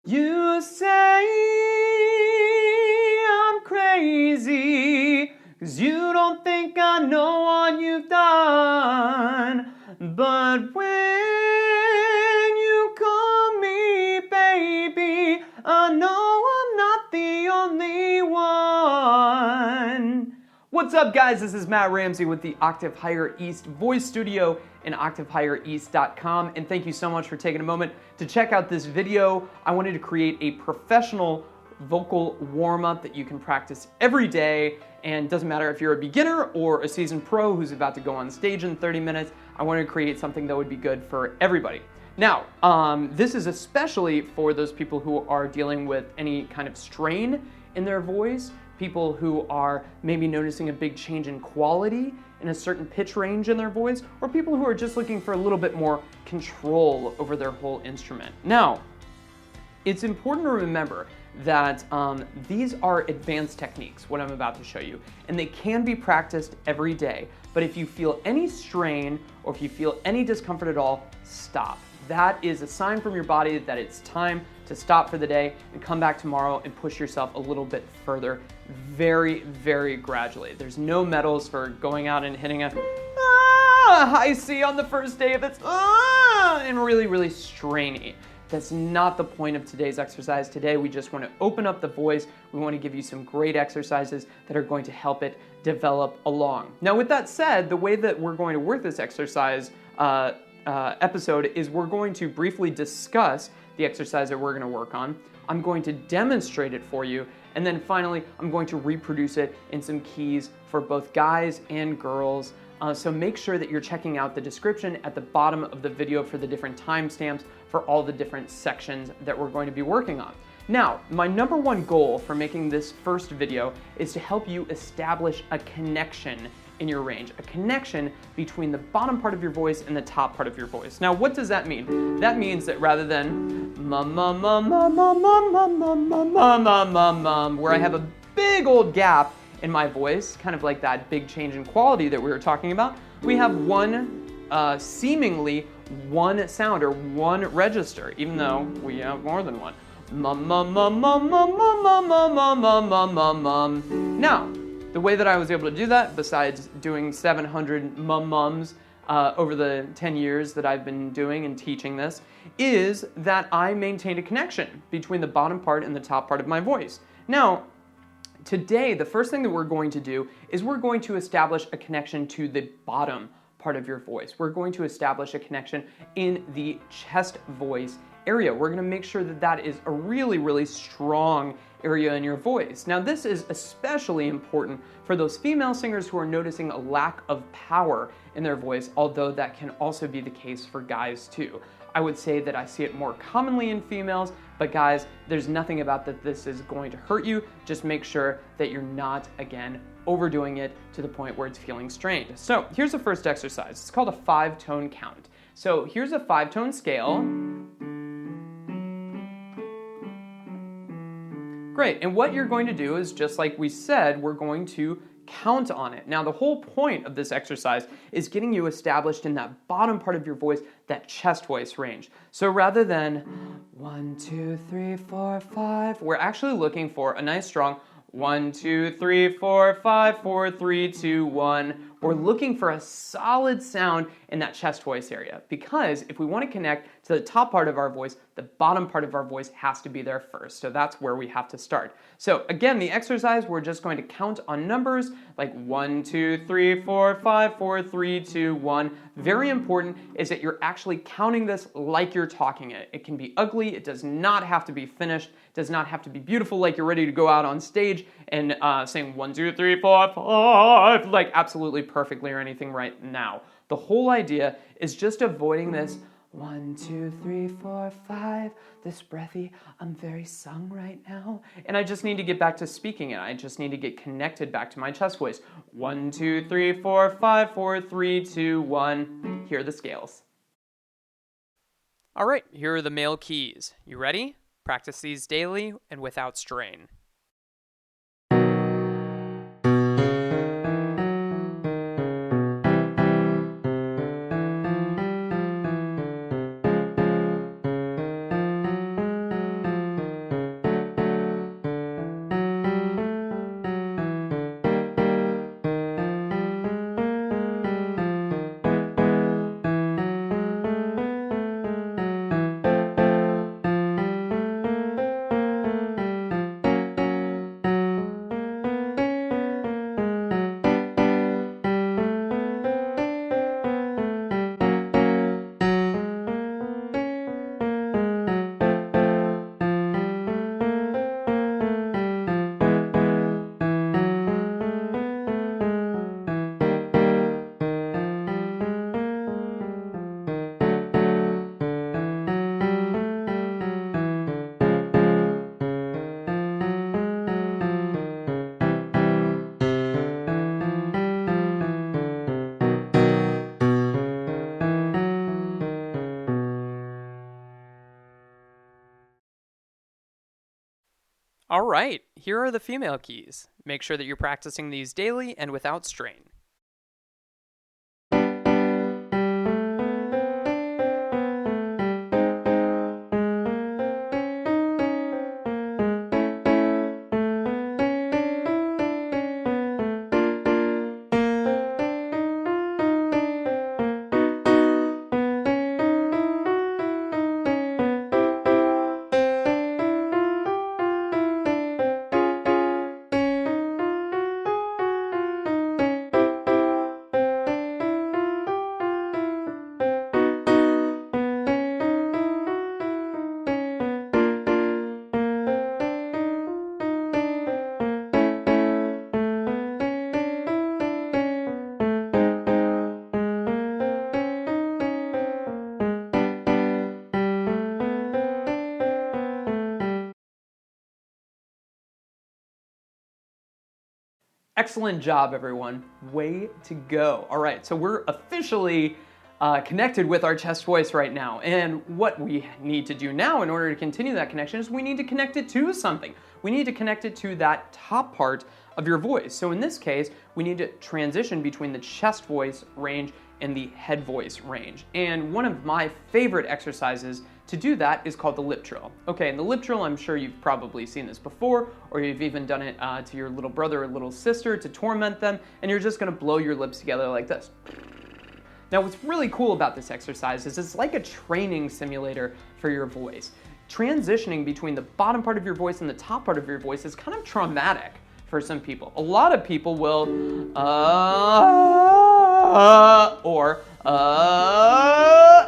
You say I'm crazy, 'cause you don't think I know what you've done. But when you call me baby, I know I'm not the only one. What's up, guys? This is Matt Ramsey with the Octave Higher East Voice Studio and OctaveHigherEast.com, and thank you so much for taking a moment to check out this video. I wanted to create a professional vocal warm-up that you can practice every day, and it doesn't matter if you're a beginner or a seasoned pro who's about to go on stage in 30 minutes. I wanted to create something that would be good for everybody. Now, this is especially for those people who are dealing with any kind of strain in their voice, people who are maybe noticing a big change in quality in a certain pitch range in their voice, or people who are just looking for a little bit more control over their whole instrument. Now, it's important to remember that these are advanced techniques, what I'm about to show you, and they can be practiced every day. But if you feel any strain or if you feel any discomfort at all, stop. That is a sign from your body that it's time to stop for the day and come back tomorrow and push yourself a little bit further, very, very gradually. There's no medals for going out and hitting a high C on the first day if it's and really, really strainy. That's not the point of today's exercise. Today, we just want to open up the voice. We want to give you some great exercises that are going to help it develop along. Now, with that said, the way that we're going to work this exercise episode is we're going to briefly discuss the exercise that we're going to work on. I'm going to demonstrate it for you, and then finally, I'm going to reproduce it in some keys for both guys and girls. So make sure that you're checking out the description at the bottom of the video for the different timestamps for all the different sections that we're going to be working on. Now, my number one goal for making this first video is to help you establish a connection in your range, a connection between the bottom part of your voice and the top part of your voice. Now, what does that mean? That means that rather than where I have a big old gap in my voice, kind of like that big change in quality that we were talking about, we have one seemingly one sound or one register, even though we have more than one. Now, the way that I was able to do that, besides doing 700 mums over the 10 years that I've been doing and teaching this, is that I maintained a connection between the bottom part and the top part of my voice. Now, today, the first thing that we're going to do is we're going to establish a connection to the bottom part of your voice. We're going to establish a connection in the chest voice area. We're going to make sure that that is a really, really strong area in your voice. Now, this is especially important for those female singers who are noticing a lack of power in their voice, although that can also be the case for guys too. I would say that I see it more commonly in females, but guys, there's nothing about that this is going to hurt you. Just make sure that you're not, again, overdoing it to the point where it's feeling strained. So here's the first exercise. It's called a 5-tone count. So here's a 5-tone scale. Great, and what you're going to do is, just like we said, we're going to count on it. Now, the whole point of this exercise is getting you established in that bottom part of your voice, that chest voice range. So rather than 1, 2, 3, 4, 5, we're actually looking for a nice strong 1, 2, 3, 4, 5, 4, 3, 2, 1. We're looking for a solid sound in that chest voice area, because if we want to connect to the top part of our voice, the bottom part of our voice has to be there first. So that's where we have to start. So again, the exercise, we're just going to count on numbers like 1, 2, 3, 4, 5, 4, 3, 2, 1. Very important is that you're actually counting this like you're talking it. It can be ugly. It does not have to be finished. It does not have to be beautiful like you're ready to go out on stage and saying 1, 2, 3, 4, 5, like absolutely perfectly or anything right now. The whole idea is just avoiding this 1, 2, 3, 4, 5, this breathy, I'm very sung right now. And I just need to get back to speaking it. I just need to get connected back to my chest voice. 1, 2, 3, 4, 5, 4, 3, 2, 1. Here are the scales. All right, here are the male keys. You ready? Practice these daily and without strain. All right, here are the female keys. Make sure that you're practicing these daily and without strain. Excellent job, everyone. Way to go. All right, so we're officially connected with our chest voice right now. And what we need to do now in order to continue that connection is we need to connect it to something. We need to connect it to that top part of your voice. So in this case, we need to transition between the chest voice range and the head voice range. And one of my favorite exercises to do that is called the lip trill. Okay, and the lip trill, I'm sure you've probably seen this before, or you've even done it to your little brother or little sister to torment them, and you're just gonna blow your lips together like this. Now, what's really cool about this exercise is it's like a training simulator for your voice. Transitioning between the bottom part of your voice and the top part of your voice is kind of traumatic for some people. A lot of people will,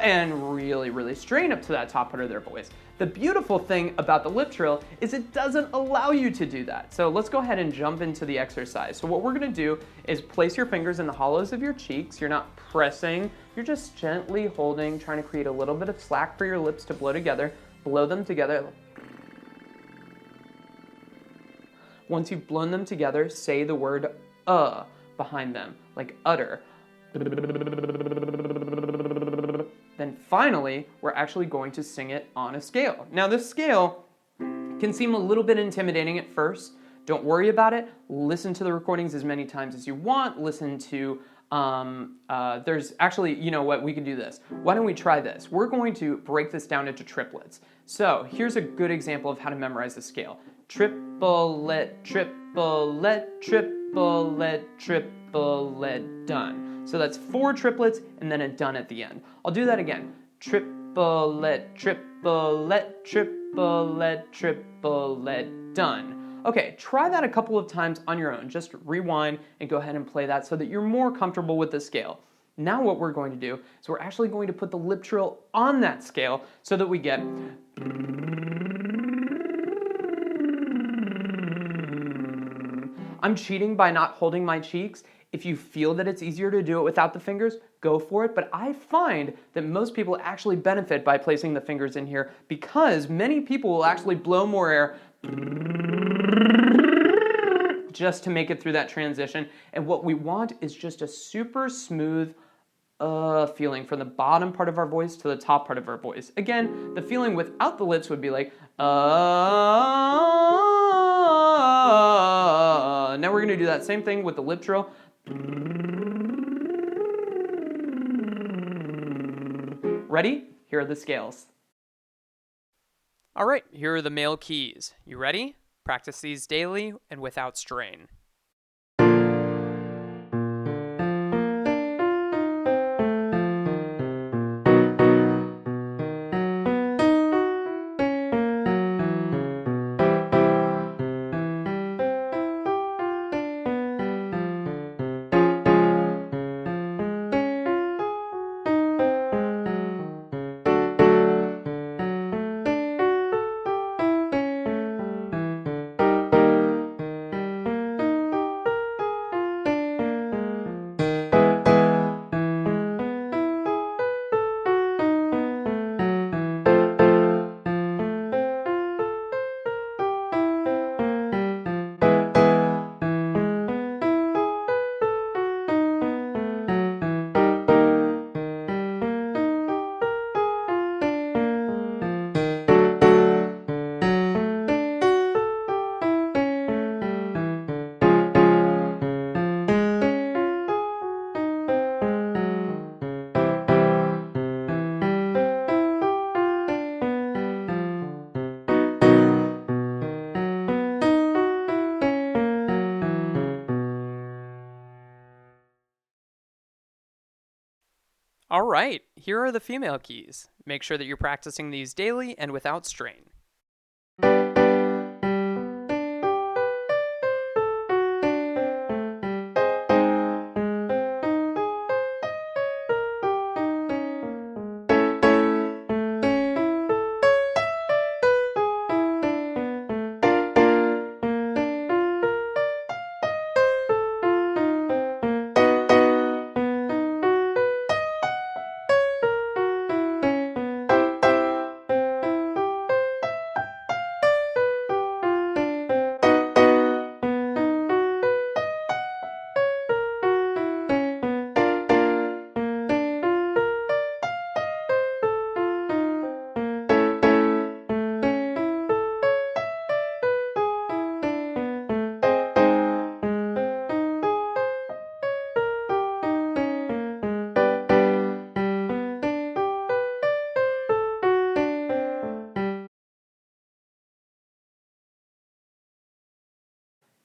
and really strain up to that top part of their voice. The beautiful thing about the lip trill is it doesn't allow you to do that. So let's go ahead and jump into the exercise. So what we're gonna do is place your fingers in the hollows of your cheeks. You're not pressing, you're just gently holding, trying to create a little bit of slack for your lips to blow together. Blow them together. Once you've blown them together, say the word behind them, like utter. Then finally, we're actually going to sing it on a scale. Now this scale can seem a little bit intimidating at first. Don't worry about it. Listen to the recordings as many times as you want. Listen to, there's actually, you know what, we can do this. Why don't we try this? We're going to break this down into triplets. So here's a good example of how to memorize the scale. Triplet, triplet, triplet, triplet, done. So that's 4 triplets and then a done at the end. I'll do that again. Triplet, triplet, triplet, triplet, done. Okay, try that a couple of times on your own. Just rewind and go ahead and play that so that you're more comfortable with the scale. Now what we're going to do is we're actually going to put the lip trill on that scale so that we get I'm cheating by not holding my cheeks. If you feel that it's easier to do it without the fingers, go for it. But I find that most people actually benefit by placing the fingers in here because many people will actually blow more air just to make it through that transition. And what we want is just a super smooth feeling from the bottom part of our voice to the top part of our voice. Again, the feeling without the lips would be like Now we're going to do that same thing with the lip trill. Ready? Here are the scales. All right, here are the male keys. You ready? Practice these daily and without strain. All right, here are the female keys. Make sure that you're practicing these daily and without strain.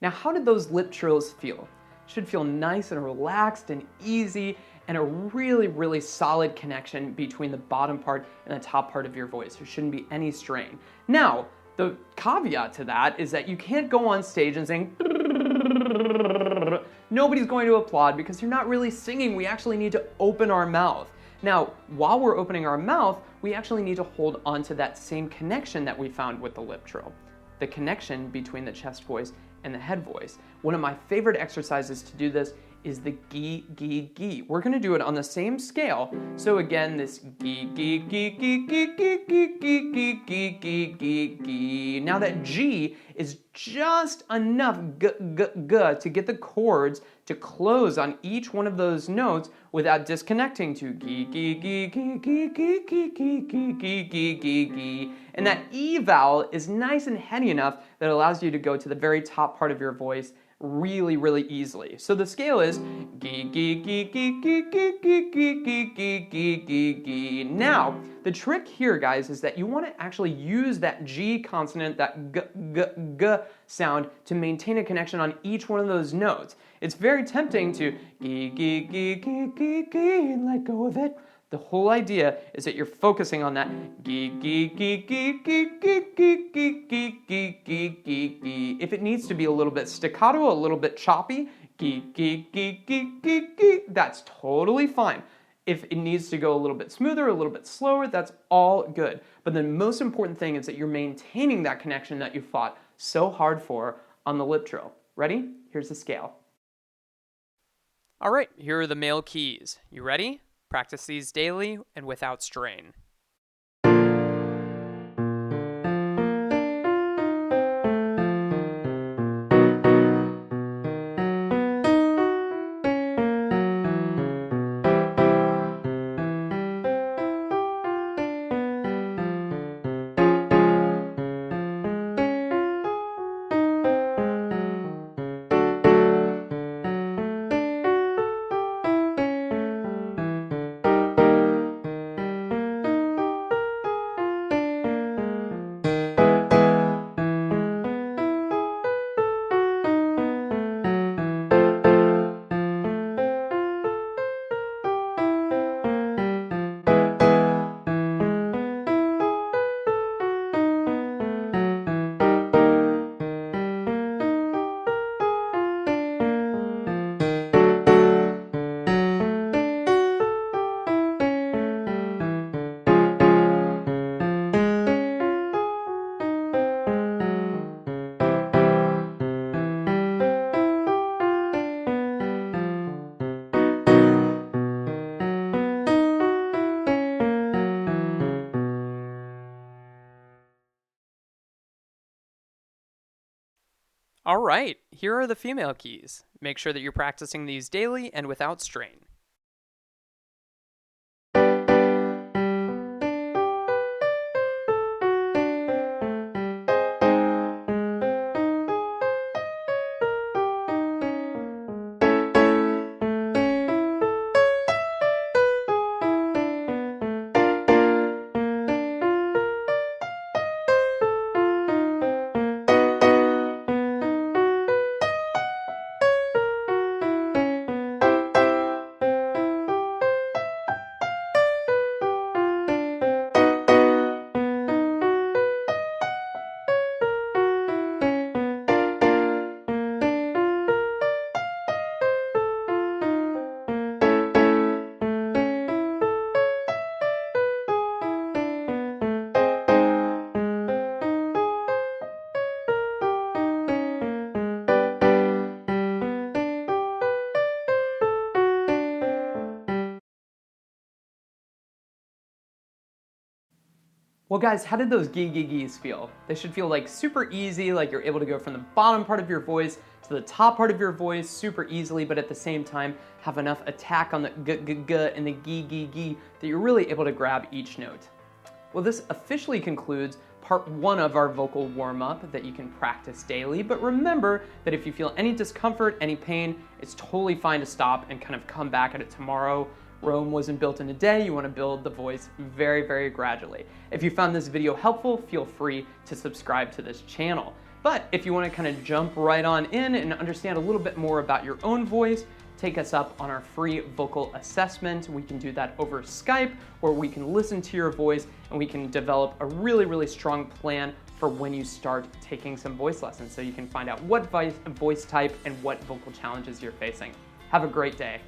Now, how did those lip trills feel? Should feel nice and relaxed and easy, and a really solid connection between the bottom part and the top part of your voice. There shouldn't be any strain. Now, the caveat to that is that you can't go on stage and sing nobody's going to applaud because you're not really singing. We actually need to open our mouth. Now, while we're opening our mouth, we actually need to hold onto that same connection that we found with the lip trill, the connection between the chest voice and the head voice. One of my favorite exercises to do this is the gee, gee, gee. We're gonna do it on the same scale. So again, this gee, gee, gee, gee, gee, gee, gee, gee, gee, gee, gee, gee, gee. Now that G is just enough g, g, g to get the chords to close on each one of those notes without disconnecting to gee, gee, gee, gee, gee, gee, gee, gee, gee, gee, gee, gee, gee. And that E vowel is nice and heady enough that it allows you to go to the very top part of your voice really easily. So the scale is gee, gee, gee, gee, gee, gee, gee, gee, gee, gee, gee, gee, gee. Now, the trick here, guys, is that you want to actually use that G consonant, that g, g, g sound to maintain a connection on each one of those notes. It's very tempting to gee, gee, gee, gee, gee, gee, and let go of it. The whole idea is that you're focusing on that gee, gee, gee, gee, gee, gee, gee, gee, gee, gee, gee, gee, gee. If it needs to be a little bit staccato, a little bit choppy, gee, gee, gee, gee, gee, gee, that's totally fine. If it needs to go a little bit smoother, a little bit slower, that's all good. But the most important thing is that you're maintaining that connection that you fought so hard for on the lip trill. Ready? Here's the scale. All right, here are the male keys. You ready? Practice these daily and without strain. All right, here are the female keys. Make sure that you're practicing these daily and without strain. Well guys, how did those gees feel? They should feel like super easy, like you're able to go from the bottom part of your voice to the top part of your voice super easily, but at the same time have enough attack on the g and the gee that you're really able to grab each note. Well, this officially concludes part 1 of our vocal warm-up that you can practice daily, but remember that if you feel any discomfort, any pain, it's totally fine to stop and kind of come back at it tomorrow. Rome wasn't built in a day. You want to build the voice very, very gradually. If you found this video helpful, feel free to subscribe to this channel. But if you want to kind of jump right on in and understand a little bit more about your own voice, take us up on our free vocal assessment. We can do that over Skype, or we can listen to your voice and we can develop a really, really strong plan for when you start taking some voice lessons so you can find out what voice type and what vocal challenges you're facing. Have a great day.